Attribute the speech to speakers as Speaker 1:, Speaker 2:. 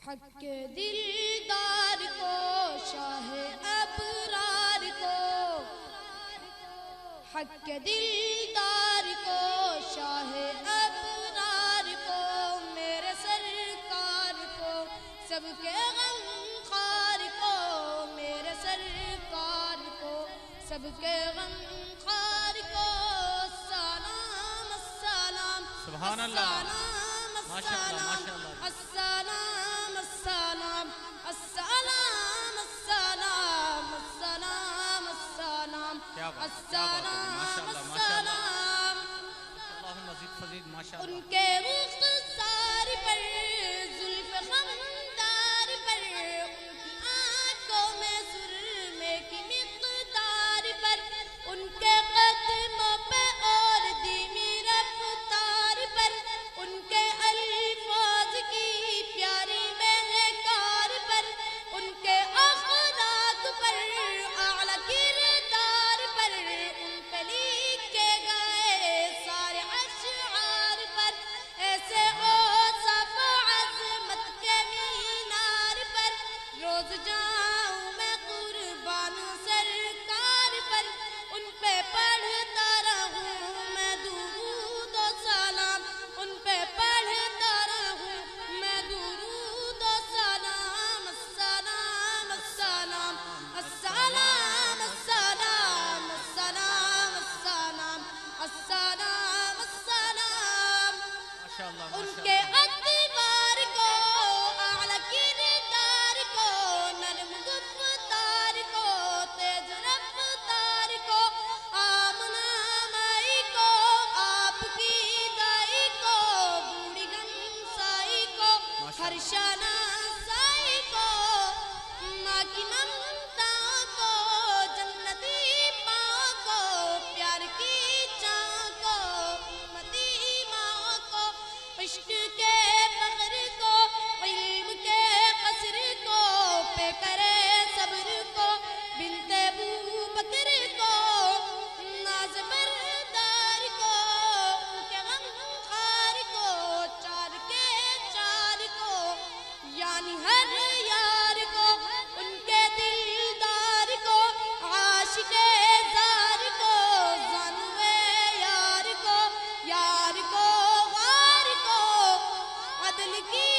Speaker 1: حق کے دلدار کو، شاہ ابرار کو، حق کے دلدار کو، شاہ ابرار کو، میرے سرکار کو، سب کے غم خوار کو، میرے سرکار کو، سب کے غم خوار کو، سلام السلام
Speaker 2: سبحان اللہ، ماشاء اللہ ماشاء اللہ،
Speaker 1: السلام السلام السلام السلام السلام السلام
Speaker 2: کیا بات ہے،
Speaker 1: السلام
Speaker 2: ماشاء اللہ ماشاء اللہ،
Speaker 1: السلام
Speaker 2: اللہم مزید فزید ماشاء
Speaker 1: ان
Speaker 2: اللہ.
Speaker 1: کے رخسار پر، زلف خمدار پر، ان کی آنکھوں میں سرمے کی مقدار پر، ان کے قدموں پہ اور دھیمی رفتار پر، ان کے الفاظ کی پیاری مہکار پر، ان کے اخلاق پر، اعلیٰ کردار پر، ان پہ لکھے گئے سارے اشعار پر، ایسے اوصاف عظمت کے مینار پر، روز جاؤں میں قربان سرکار پر، ان پہ پڑھتا رہوں میں درود و سلام، ان پہ پڑھتا رہوں میں درود و سلام، السلام السلام السلام السلام السلام السلام السلام السلام
Speaker 2: ماشاء اللہ
Speaker 1: ان
Speaker 2: ماشاء
Speaker 1: کے
Speaker 2: اللہ.
Speaker 1: ادوار کو، اعلیٰ کردار کو، نرم گفتار کو، تیز رفتار کو، آمنہ مائی کو، آپ کی دائی کو، بوڑھی گمسائی کو، ہر شناسائی کو، ماں کی ممتا کو، جنتی ماں کو، پیار کی چاہ کو، امتی ماں کو، عشق کے فخر کو، علم کے قصر کو، پہ کرے صبر کو، بنت ابو بکر کو، ناز بردار کو، ان کے غم خوار کو، چار کے چار کو، یعنی ہر یار کو، ان کے دلدار کو، عاشق زار کو، زانوے یار کو، یار کو غار کو، عدل کی